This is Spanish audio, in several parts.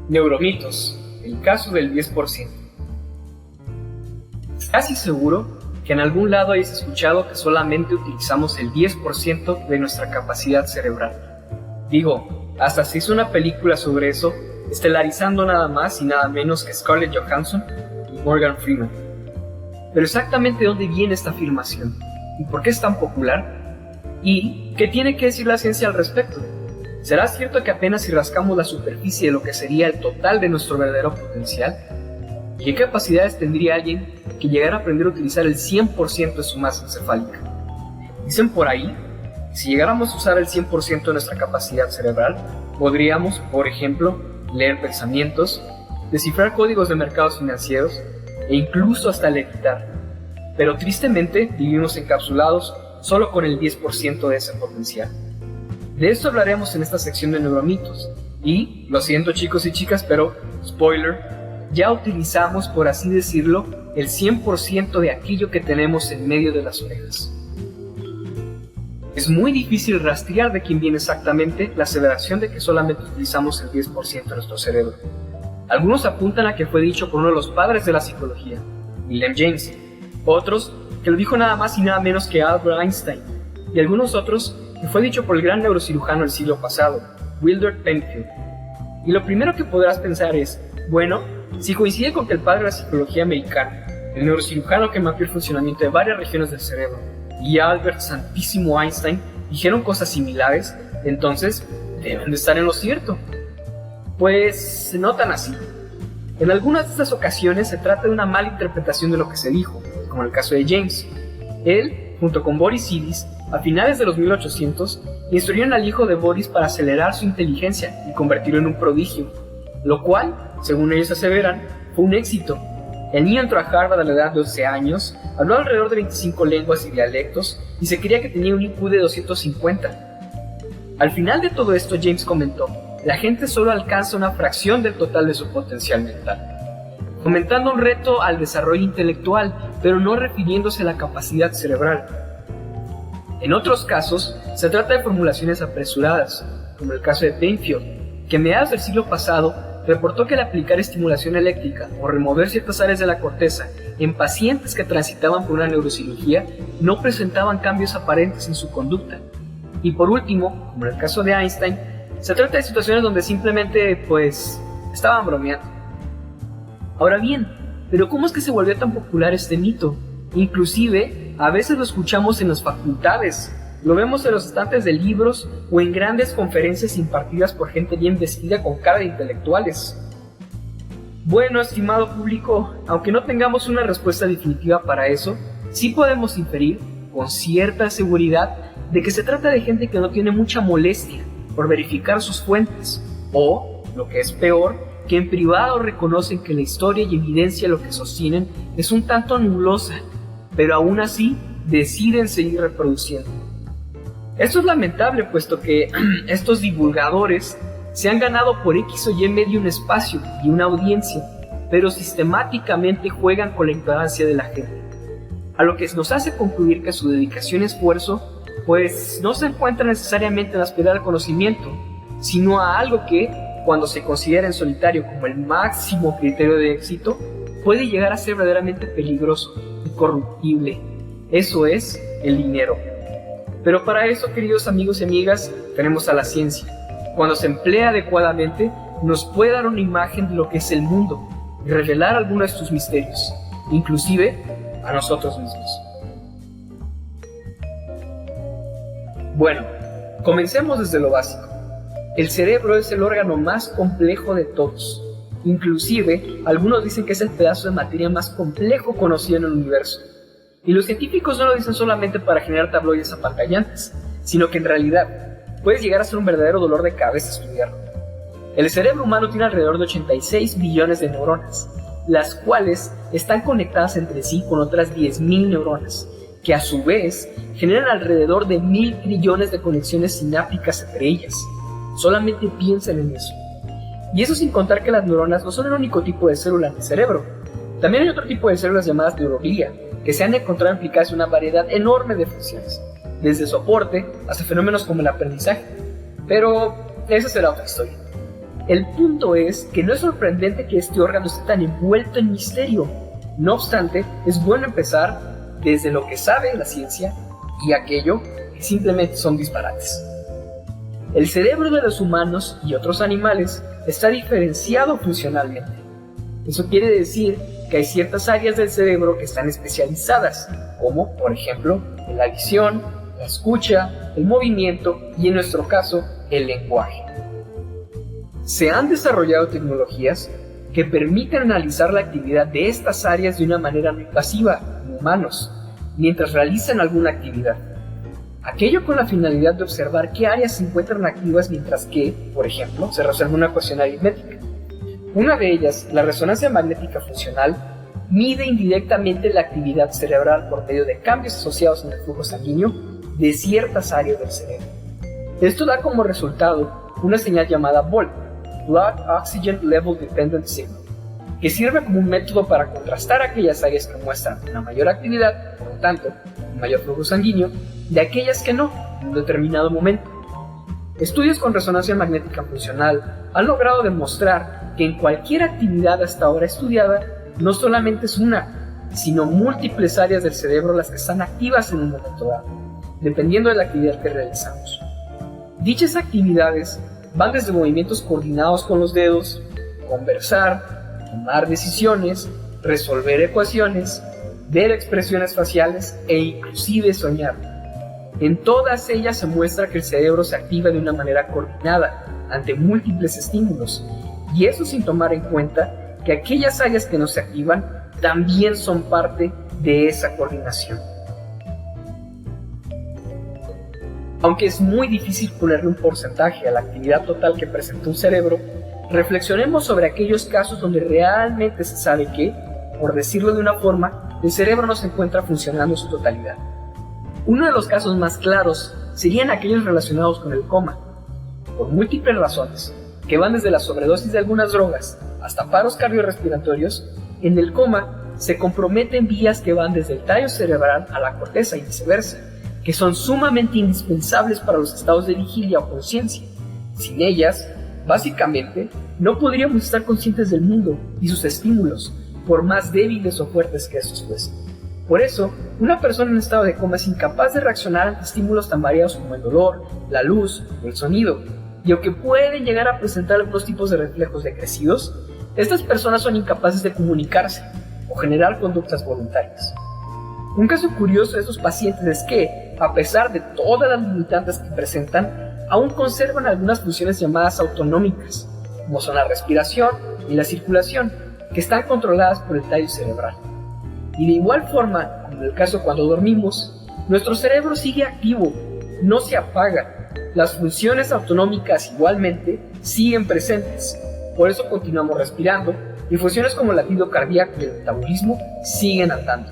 Neuromitos, el caso del 10%. Casi seguro que en algún lado hayas escuchado que solamente utilizamos el 10% de nuestra capacidad cerebral. Digo, hasta se hizo una película sobre eso, estelarizando nada más y nada menos que Scarlett Johansson y Morgan Freeman. Pero exactamente de dónde viene esta afirmación, y por qué es tan popular, y qué tiene que decir la ciencia al respecto. ¿Será cierto que apenas si rascamos la superficie de lo que sería el total de nuestro verdadero potencial? ¿Y qué capacidades tendría alguien que llegara a aprender a utilizar el 100% de su masa encefálica? Dicen por ahí, que si llegáramos a usar el 100% de nuestra capacidad cerebral, podríamos, por ejemplo, leer pensamientos, descifrar códigos de mercados financieros e incluso hasta levitar. Pero tristemente vivimos encapsulados solo con el 10% de ese potencial. De esto hablaremos en esta sección de neuromitos. Y, lo siento chicos y chicas, pero, spoiler, ya utilizamos, por así decirlo, el 100% de aquello que tenemos en medio de las orejas. Es muy difícil rastrear de quién viene exactamente la aseveración de que solamente utilizamos el 10% de nuestro cerebro. Algunos apuntan a que fue dicho por uno de los padres de la psicología, William James. Otros, que lo dijo nada más y nada menos que Albert Einstein. Y algunos otros, que fue dicho por el gran neurocirujano del siglo pasado, Wilder Penfield. Y lo primero que podrás pensar es, bueno, si coincide con que el padre de la psicología americana, el neurocirujano que mapeó el funcionamiento de varias regiones del cerebro, y Albert Santísimo Einstein dijeron cosas similares, entonces deben de estar en lo cierto. Pues se notan así. En algunas de estas ocasiones se trata de una mala interpretación de lo que se dijo, como en el caso de James. Él, junto con Boris Yildiz, a finales de los 1800, instruyeron al hijo de Boris para acelerar su inteligencia y convertirlo en un prodigio, lo cual, según ellos aseveran, fue un éxito. El niño entró a Harvard a la edad de 12 años, habló alrededor de 25 lenguas y dialectos y se creía que tenía un IQ de 250. Al final de todo esto, James comentó, la gente solo alcanza una fracción del total de su potencial mental, comentando un reto al desarrollo intelectual, pero no refiriéndose a la capacidad cerebral. En otros casos, se trata de formulaciones apresuradas, como el caso de Penfield, que a mediados del siglo pasado reportó que al aplicar estimulación eléctrica o remover ciertas áreas de la corteza en pacientes que transitaban por una neurocirugía, no presentaban cambios aparentes en su conducta. Y por último, como en el caso de Einstein, se trata de situaciones donde simplemente, estaban bromeando. Ahora bien, ¿pero cómo es que se volvió tan popular este mito? Inclusive, a veces lo escuchamos en las facultades, lo vemos en los estantes de libros o en grandes conferencias impartidas por gente bien vestida con cara de intelectuales. Bueno, estimado público, aunque no tengamos una respuesta definitiva para eso, sí podemos inferir, con cierta seguridad, de que se trata de gente que no tiene mucha molestia por verificar sus fuentes, o, lo que es peor, que en privado reconocen que la historia y evidencia lo que sostienen es un tanto nulosa, pero aún así deciden seguir reproduciendo. Esto es lamentable, puesto que estos divulgadores se han ganado por X o Y medio un espacio y una audiencia, pero sistemáticamente juegan con la ignorancia de la gente, a lo que nos hace concluir que su dedicación y esfuerzo no se encuentra necesariamente en aspirar al conocimiento, sino a algo que, cuando se considera en solitario como el máximo criterio de éxito, puede llegar a ser verdaderamente peligroso y corruptible. Eso es el dinero. Pero para eso, queridos amigos y amigas, tenemos a la ciencia. Cuando se emplea adecuadamente, nos puede dar una imagen de lo que es el mundo y revelar algunos de sus misterios, inclusive a nosotros mismos. Bueno, comencemos desde lo básico. El cerebro es el órgano más complejo de todos. Inclusive, algunos dicen que es el pedazo de materia más complejo conocido en el universo. Y los científicos no lo dicen solamente para generar tabloides apantallantes, sino que en realidad puede llegar a ser un verdadero dolor de cabeza estudiarlo. El cerebro humano tiene alrededor de 86 billones de neuronas, las cuales están conectadas entre sí con otras 10.000 neuronas, que a su vez generan alrededor de 1.000 trillones de conexiones sinápticas entre ellas. Solamente piensen en eso. Y eso sin contar que las neuronas no son el único tipo de célula en el cerebro. También hay otro tipo de células llamadas neuroglia, que se han encontrado implicadas en una variedad enorme de funciones, desde soporte hasta fenómenos como el aprendizaje. Pero esa será otra historia. El punto es que no es sorprendente que este órgano esté tan envuelto en misterio. No obstante, es bueno empezar desde lo que sabe la ciencia y aquello que simplemente son disparates. El cerebro de los humanos y otros animales está diferenciado funcionalmente. Eso quiere decir que hay ciertas áreas del cerebro que están especializadas, como por ejemplo en la visión, la escucha, el movimiento y en nuestro caso el lenguaje. Se han desarrollado tecnologías que permiten analizar la actividad de estas áreas de una manera no invasiva en humanos, mientras realizan alguna actividad. Aquello con la finalidad de observar qué áreas se encuentran activas mientras que, por ejemplo, se resuelve una ecuación aritmética. Una de ellas, la resonancia magnética funcional, mide indirectamente la actividad cerebral por medio de cambios asociados en el flujo sanguíneo de ciertas áreas del cerebro. Esto da como resultado una señal llamada BOLD, Blood Oxygen Level Dependent Signal, que sirve como un método para contrastar aquellas áreas que muestran una mayor actividad, por lo tanto, un mayor flujo sanguíneo, de aquellas que no, en un determinado momento. Estudios con resonancia magnética funcional han logrado demostrar que en cualquier actividad hasta ahora estudiada, no solamente es una, sino múltiples áreas del cerebro las que están activas en un momento dado, dependiendo de la actividad que realizamos. Dichas actividades van desde movimientos coordinados con los dedos, conversar, tomar decisiones, resolver ecuaciones, ver expresiones faciales e inclusive soñar. En todas ellas se muestra que el cerebro se activa de una manera coordinada ante múltiples estímulos, y eso sin tomar en cuenta que aquellas áreas que no se activan también son parte de esa coordinación. Aunque es muy difícil ponerle un porcentaje a la actividad total que presenta un cerebro, reflexionemos sobre aquellos casos donde realmente se sabe que, por decirlo de una forma, el cerebro no se encuentra funcionando en su totalidad. Uno de los casos más claros serían aquellos relacionados con el coma, por múltiples razones, que van desde la sobredosis de algunas drogas hasta paros cardiorrespiratorios. En el coma se comprometen vías que van desde el tallo cerebral a la corteza y viceversa, que son sumamente indispensables para los estados de vigilia o conciencia. Sin ellas, básicamente, no podríamos estar conscientes del mundo y sus estímulos, por más débiles o fuertes que estos fuesen. Por eso, una persona en estado de coma es incapaz de reaccionar ante estímulos tan variados como el dolor, la luz o el sonido, y aunque pueden llegar a presentar algunos tipos de reflejos decrecidos, estas personas son incapaces de comunicarse o generar conductas voluntarias. Un caso curioso de estos pacientes es que, a pesar de todas las limitantes que presentan, aún conservan algunas funciones llamadas autonómicas, como son la respiración y la circulación, que están controladas por el tallo cerebral. Y de igual forma, como en el caso cuando dormimos, nuestro cerebro sigue activo, no se apaga. Las funciones autonómicas igualmente siguen presentes, por eso continuamos respirando, y funciones como el latido cardíaco y el metabolismo siguen andando.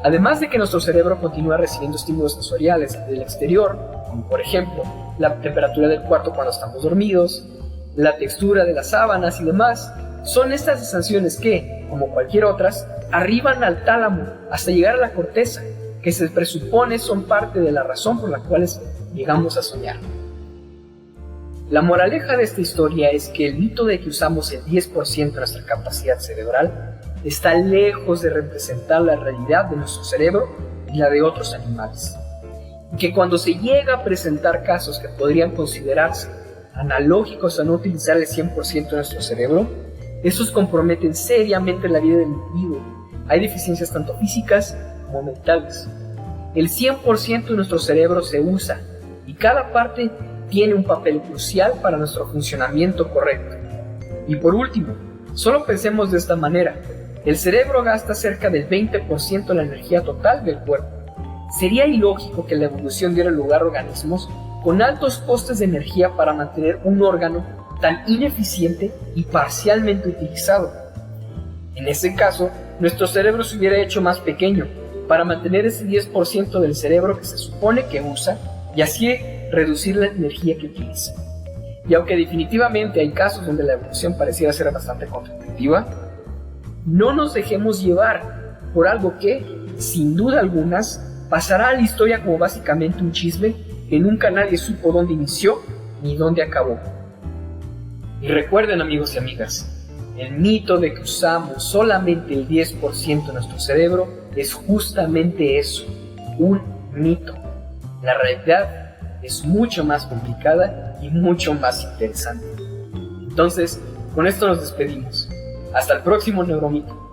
Además de que nuestro cerebro continúa recibiendo estímulos sensoriales del exterior, como por ejemplo la temperatura del cuarto cuando estamos dormidos, la textura de las sábanas y demás, son estas sensaciones que, como cualquier otras, arriban al tálamo hasta llegar a la corteza, que se presupone son parte de la razón por la cual llegamos a soñar. La moraleja de esta historia es que el mito de que usamos el 10% de nuestra capacidad cerebral está lejos de representar la realidad de nuestro cerebro y la de otros animales. Y que cuando se llega a presentar casos que podrían considerarse analógicos a no utilizar el 100% de nuestro cerebro, estos comprometen seriamente la vida del individuo. Hay deficiencias tanto físicas como mentales. El 100% de nuestro cerebro se usa y cada parte tiene un papel crucial para nuestro funcionamiento correcto. Y por último, solo pensemos de esta manera. El cerebro gasta cerca del 20% de la energía total del cuerpo. Sería ilógico que la evolución diera lugar a organismos con altos costes de energía para mantener un órgano tan ineficiente y parcialmente utilizado. En ese caso, nuestro cerebro se hubiera hecho más pequeño para mantener ese 10% del cerebro que se supone que usa y así reducir la energía que utiliza. Y aunque definitivamente hay casos donde la evolución pareciera ser bastante contraintuitiva, no nos dejemos llevar por algo que, sin duda algunas, pasará a la historia como básicamente un chisme que nunca nadie supo dónde inició ni dónde acabó. Y recuerden, amigos y amigas, el mito de que usamos solamente el 10% de nuestro cerebro es justamente eso, un mito. La realidad es mucho más complicada y mucho más interesante. Entonces, con esto nos despedimos. Hasta el próximo Neuromito.